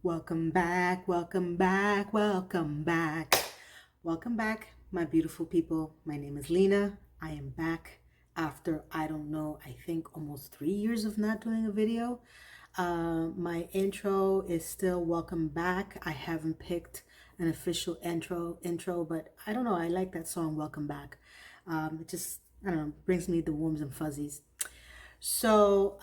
Welcome back, welcome back, welcome back. Welcome back, my beautiful people. My name is Lena. I am back after, I don't know, I think almost 3 years of not doing a video. My intro is still welcome back. I haven't picked an official intro, but I don't know. I like that song, Welcome Back. It just, I don't know, brings me the warms and fuzzies. So,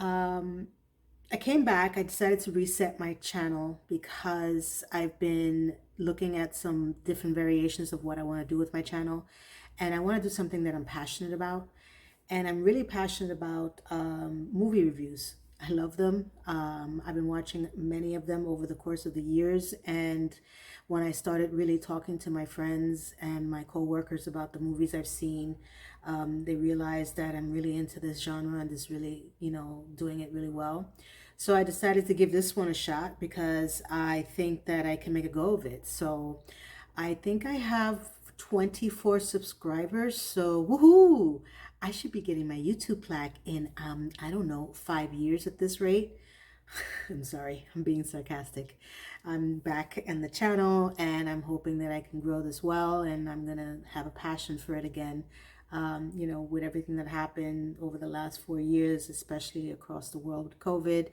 I came back. I decided to reset my channel because I've been looking at some different variations of what I want to do with my channel. And I want to do something that I'm passionate about. And I'm really passionate about movie reviews. I love them. I've been watching many of them over the course of the years. And when I started really talking to my friends and my coworkers about the movies I've seen, they realized that I'm really into this genre and just really, doing it really well. So I decided to give this one a shot because I think that I can make a go of it. So I think I have 24 subscribers. So woohoo! I should be getting my YouTube plaque in I don't know, 5 years at this rate. I'm sorry, I'm being sarcastic. I'm back in the channel and I'm hoping that I can grow this well and I'm gonna have a passion for it again. With everything that happened over the last 4 years, especially across the world with COVID,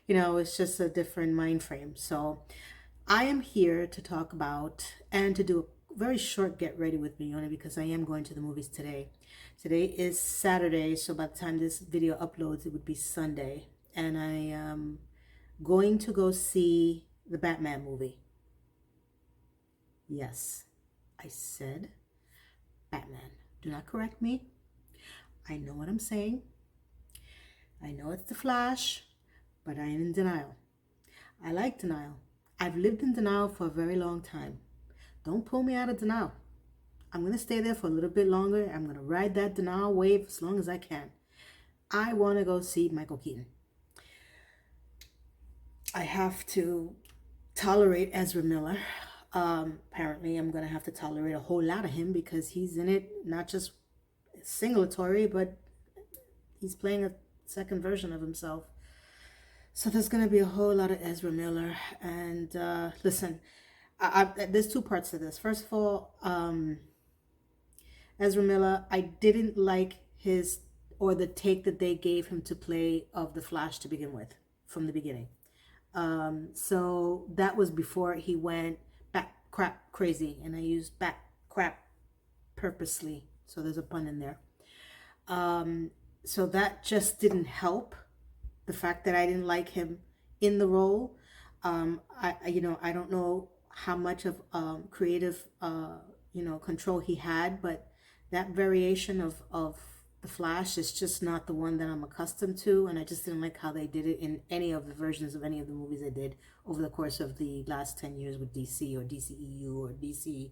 it's just a different mind frame. So I am here to talk about and to do a very short get ready with me only because I am going to the movies today. Today is Saturday, so by the time this video uploads, it would be Sunday. And I am going to go see the Batman movie. Yes, I said Batman. Do not correct me. I know what I'm saying. I know it's the Flash, but I am in denial. I like denial. I've lived in denial for a very long time. Don't pull me out of denial. I'm going to stay there for a little bit longer. I'm going to ride that denial wave as long as I can. I want to go see Michael Keaton. I have to tolerate Ezra Miller. Apparently, I'm going to have to tolerate a whole lot of him because he's in it, not just singletary, but he's playing a second version of himself. So there's going to be a whole lot of Ezra Miller. And listen, there's two parts to this. First of all, Ezra Miller, I didn't like his or the take that they gave him to play of the Flash to begin with, from the beginning. So that was before he went back crap crazy, and I used back crap purposely, so there's a pun in there. So that just didn't help the fact that I didn't like him in the role. I don't know how much of creative control he had, but that variation of the Flash is just not the one that I'm accustomed to, and I just didn't like how they did it in any of the versions of any of the movies I did over the course of the last 10 years with DC or DCEU or DC.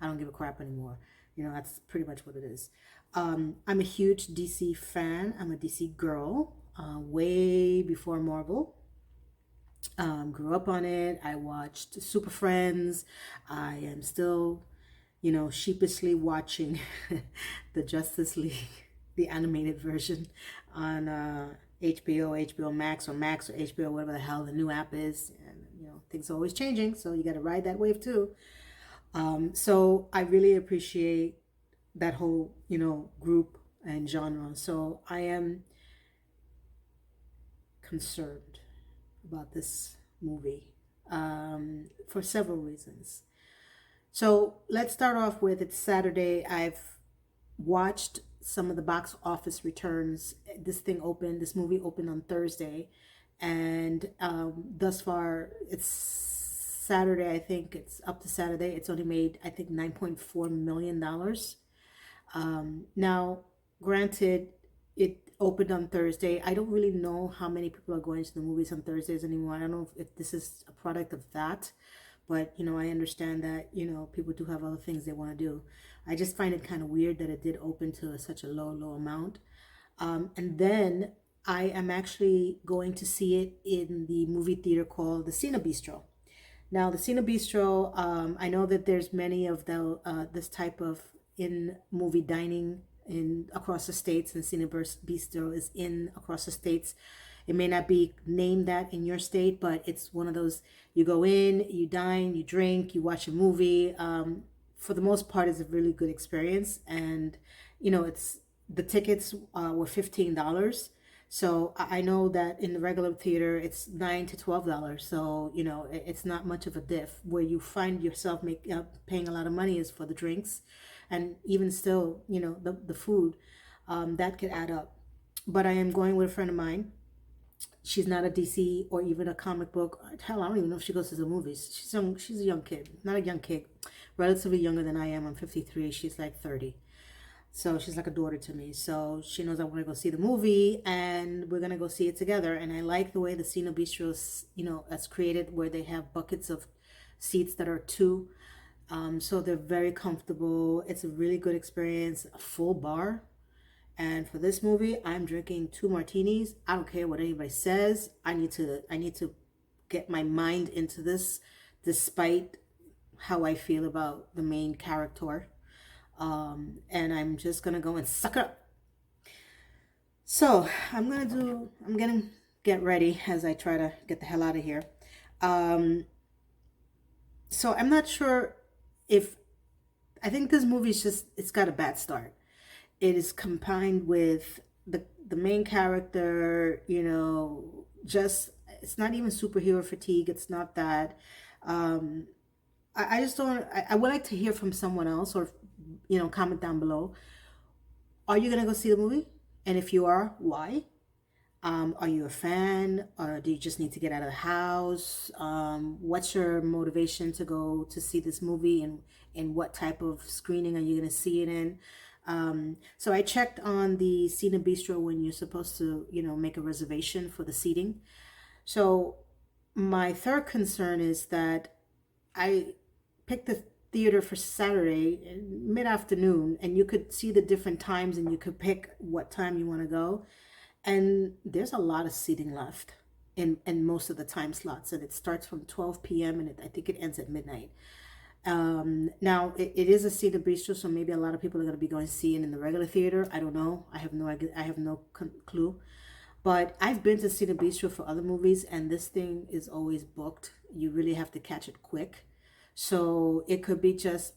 I don't give a crap anymore. That's pretty much what it is. I'm a huge DC fan. I'm a DC girl, way before Marvel. Grew up on it. I watched Super Friends. I am still, sheepishly watching the Justice League, the animated version on HBO Max, or Max, or HBO, whatever the hell the new app is. And, things are always changing, so you got to ride that wave too. So I really appreciate that whole, group and genre. So I am concerned about this movie for several reasons. So let's start off with, it's Saturday. I've watched some of the box office returns. This movie opened on Thursday, and thus far, it's Saturday. I think it's up to Saturday. It's only made, I think, $9.4 million. Now, granted, it opened on Thursday. I don't really know how many people are going to the movies on Thursdays anymore. I don't know if this is a product of that, but I understand that people do have other things they want to do. I just find it kind of weird that it did open to such a low amount. And then I am actually going to see it in the movie theater called the Cine Bistro. Now, the Cine Bistro, I know that there's many of this type of in movie dining in across the states, and Cine Bistro is in across the states. It may not be named that in your state, but it's one of those, you go in, you dine, you drink, you watch a movie. For the most part, it's a really good experience. And, it's the tickets were $15. So I know that in the regular theater, it's $9 to $12. So, it's not much of a diff. Where you find yourself paying a lot of money is for the drinks. And even still, the food, that could add up. But I am going with a friend of mine. She's not a DC or even a comic book. Hell, I don't even know if she goes to the movies. She's a young kid, not a young kid, relatively younger than I am. I'm 53. She's like 30. So she's like a daughter to me. So she knows I want to go see the movie, and we're gonna go see it together. And I like the way the Cine Bistro, that's created, where they have buckets of seats that are two. So they're very comfortable. It's a really good experience. A full bar. And for this movie, I'm drinking 2 martinis. I don't care what anybody says. I need to get my mind into this, despite how I feel about the main character. And I'm just gonna go and suck it up. So I'm gonna get ready as I try to get the hell out of here. Um, so I'm not sure if I think this movie's it's got a bad start. It is combined with the main character, just it's not even superhero fatigue. It's not that. Um, I just don't. I would like to hear from someone else, or comment down below. Are you gonna go see the movie? And if you are, why? Are you a fan, or do you just need to get out of the house? What's your motivation to go to see this movie, and what type of screening are you going to see it in? So I checked on the Cine Bistro when you're supposed to, make a reservation for the seating. So my third concern is that I picked the theater for Saturday mid-afternoon, and you could see the different times, and you could pick what time you want to go. And there's a lot of seating left in most of the time slots, and it starts from 12 p.m. and I think it ends at midnight. Now it is a Cine Bistro, so maybe a lot of people are going to be going to see it in the regular theater. I don't know. I have no idea. I have no clue. But I've been to Cine Bistro for other movies, and this thing is always booked. You really have to catch it quick. So it could be just,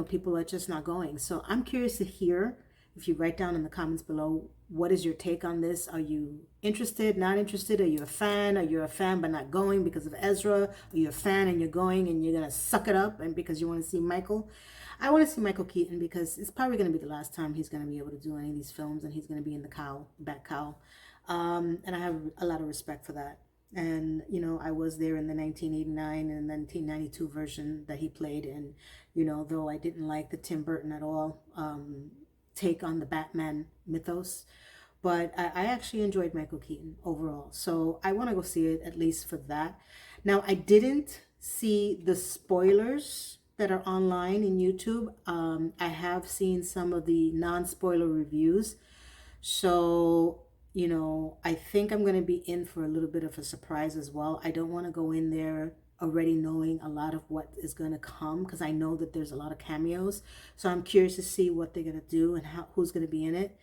people are just not going. So I'm curious to hear, if you write down in the comments below, what is your take on this? Are you interested, not interested? Are you a fan? Are you a fan but not going because of Ezra? Are you a fan and you're going and you're going to suck it up and because you want to see Michael? I want to see Michael Keaton because it's probably going to be the last time he's going to be able to do any of these films, and he's going to be in the back cowl. And I have a lot of respect for that. And, I was there in the 1989 and 1992 version that he played. And, though I didn't like the Tim Burton at all take on the Batman mythos, but I actually enjoyed Michael Keaton overall. So I want to go see it at least for that. Now, I didn't see the spoilers that are online in YouTube. I have seen some of the non-spoiler reviews. So, I think I'm going to be in for a little bit of a surprise as well. I don't want to go in there already knowing a lot of what is going to come, because I know that there's a lot of cameos. So I'm curious to see what they're going to do and who's going to be in it.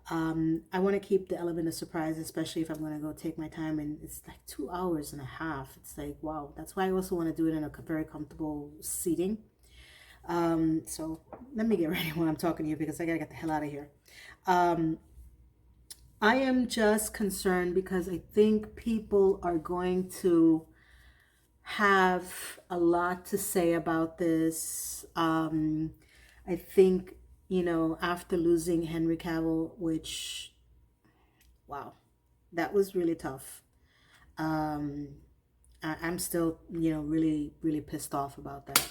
I want to keep the element of surprise, especially if I'm going to go take my time, and it's like 2 hours and a half. It's like, wow. That's why I also want to do it in a very comfortable seating. So let me get ready when I'm talking to you, because I got to get the hell out of here. I am just concerned because I think people are going to have a lot to say about this. I think, after losing Henry Cavill, which, wow, that was really tough. I'm still, really, really pissed off about that.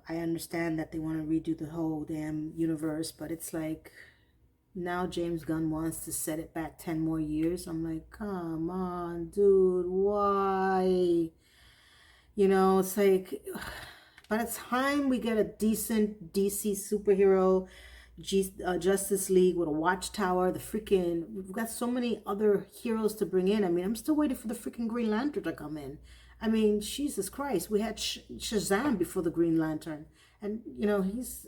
I understand that they want to redo the whole damn universe, but it's like, now James Gunn wants to set it back 10 more years. I'm like, come on, dude, why? It's like, by the time we get a decent DC superhero Justice League with a watchtower, we've got so many other heroes to bring in. I mean, I'm still waiting for the freaking Green Lantern to come in. I mean, Jesus Christ, we had Shazam before the Green Lantern. And, he's...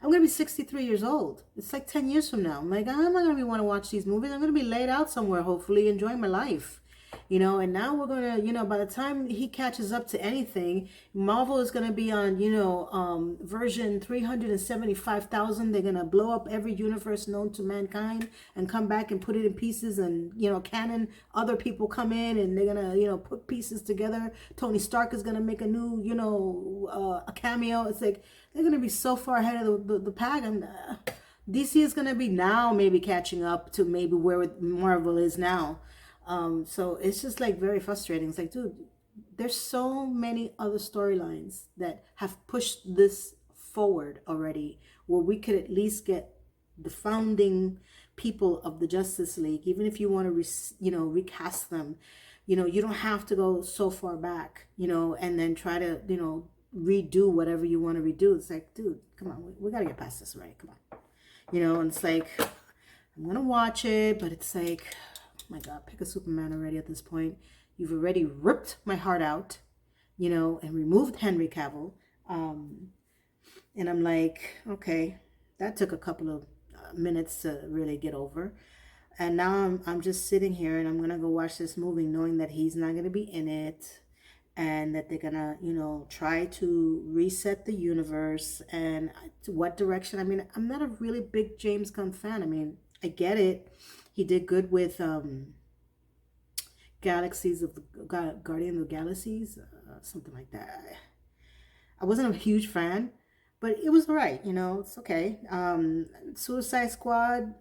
I'm gonna be 63 years old. It's like 10 years from now. I'm like, I'm not gonna want to watch these movies. I'm gonna be laid out somewhere, hopefully, enjoying my life. And now we're gonna, by the time he catches up to anything, Marvel is gonna be on, version 375,000. They're gonna blow up every universe known to mankind and come back and put it in pieces, and canon other people come in and they're gonna, put pieces together. Tony Stark is gonna make a new, a cameo. It's like they're gonna be so far ahead of the pack. And DC is gonna be now maybe catching up to maybe where Marvel is now. So it's just like very frustrating. It's like, dude, there's so many other storylines that have pushed this forward already, where we could at least get the founding people of the Justice League, even if you want to, recast them. You don't have to go so far back, and then try to, redo whatever you want to redo. It's like, dude, come on, we gotta get past this, right? Come on, and it's like, I'm gonna watch it, but it's like, my God, pick a Superman already at this point. You've already ripped my heart out, and removed Henry Cavill. And I'm like, okay, that took a couple of minutes to really get over. And now I'm just sitting here and I'm going to go watch this movie knowing that he's not going to be in it, and that they're going to, try to reset the universe. And to what direction? I mean, I'm not a really big James Gunn fan. I mean, I get it. He did good with Galaxies of the Guardian of the Galaxies, something like that. I wasn't a huge fan, but it was alright. It's okay. Suicide Squad,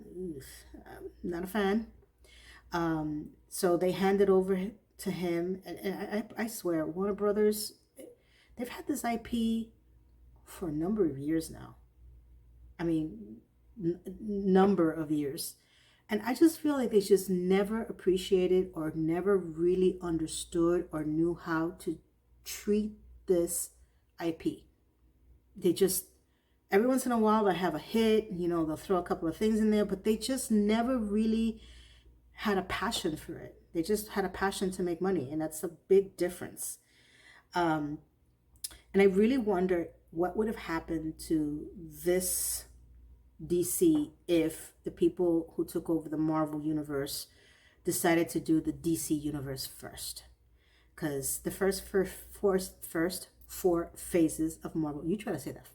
not a fan. So they handed over to him, and I swear, Warner Brothers, they've had this IP for a number of years now. I mean, number of years. And I just feel like they just never appreciated or never really understood or knew how to treat this IP. They just, every once in a while, they have a hit, they'll throw a couple of things in there, but they just never really had a passion for it. They just had a passion to make money, and that's a big difference. And I really wonder what would have happened to this DC if the people who took over the Marvel universe decided to do the DC universe first. Because the first four phases of Marvel, you try to say that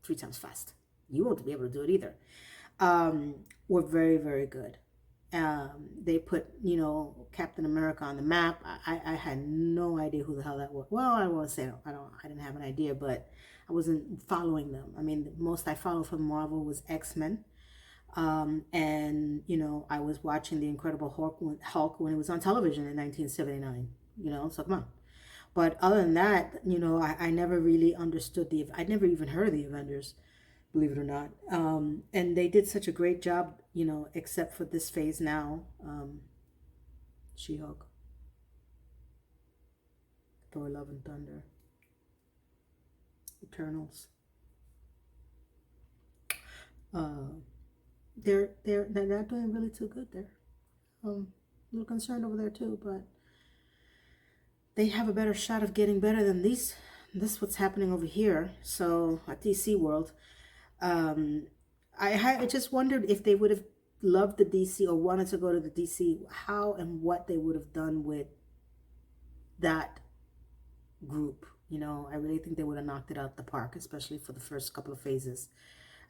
3 times fast, you won't be able to do it either, were very, very good. They put, Captain America on the map. I had no idea who the hell that was. Well, I won't say I didn't have an idea, but I wasn't following them. I mean, the most I followed from Marvel was X-Men. And, I was watching The Incredible Hulk when it was on television in 1979, so come on. But other than that, I never really understood I'd never even heard of the Avengers, believe it or not. And they did such a great job, except for this phase now. She-Hulk, Thor, Love and Thunder, Eternals. They're not doing really too good there. A little concerned over there too, but they have a better shot of getting better than this what's happening over here. So at DC World, I just wondered if they would have loved the DC or wanted to go to the DC, how and what they would have done with that group. I really think they would have knocked it out the park, especially for the first couple of phases.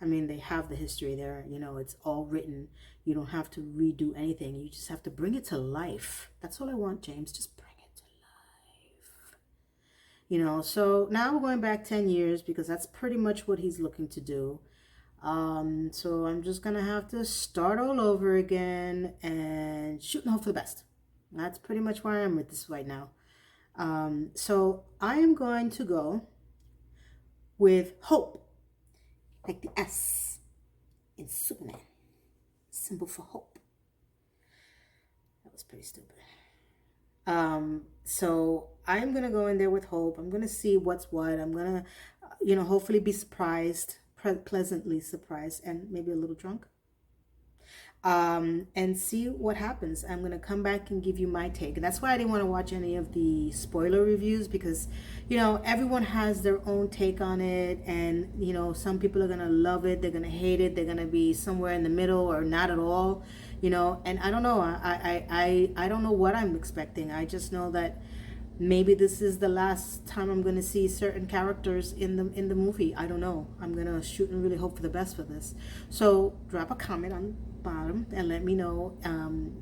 I mean, they have the history there, it's all written. You don't have to redo anything. You just have to bring it to life. That's all I want, James. Just bring it to life. So now we're going back 10 years because that's pretty much what he's looking to do. So I'm just going to have to start all over again and shoot and hope for the best. That's pretty much where I am with this right now. So I am going to go with hope. Like the S in Superman, symbol for hope. That was pretty stupid. So I'm gonna go in there with hope. I'm gonna see what's what. I'm gonna, hopefully be surprised, pleasantly surprised, and maybe a little drunk. and see what happens. I'm going to come back and give you my take. And that's why I didn't want to watch any of the spoiler reviews because, everyone has their own take on it. And, some people are going to love it, they're going to hate it, they're going to be somewhere in the middle or not at all, and I don't know. I don't know what I'm expecting. I just know that maybe this is the last time I'm going to see certain characters in the movie. I don't know. I'm going to shoot and really hope for the best for this. So drop a comment on the bottom and let me know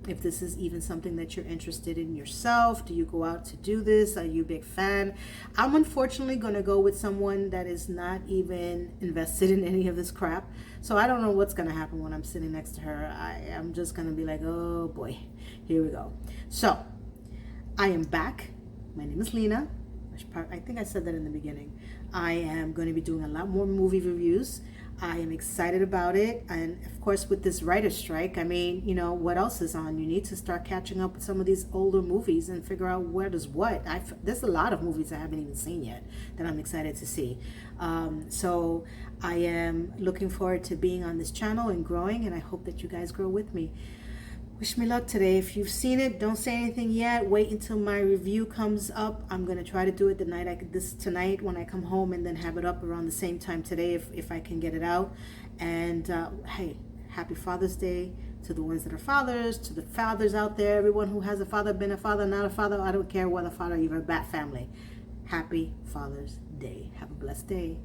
if this is even something that you're interested in yourself. Do you go out to do this? Are you a big fan? I'm unfortunately going to go with someone that is not even invested in any of this crap. So I don't know what's going to happen when I'm sitting next to her. I'm just going to be like, oh boy, here we go. So I am back. My name is Lena. I think I said that in the beginning. I am going to be doing a lot more movie reviews. I am excited about it. And of course, with this writer's strike, I mean, what else is on? You need to start catching up with some of these older movies and figure out where does what. There's a lot of movies I haven't even seen yet that I'm excited to see. So I am looking forward to being on this channel and growing, and I hope that you guys grow with me. Wish me luck today. If you've seen it, don't say anything yet. Wait until my review comes up. I'm gonna try to do it tonight when I come home, and then have it up around the same time today if I can get it out. And hey, happy Father's Day to the ones that are fathers, to the fathers out there, everyone who has a father, been a father, not a father. I don't care whether father, you're a bat family. Happy Father's Day. Have a blessed day.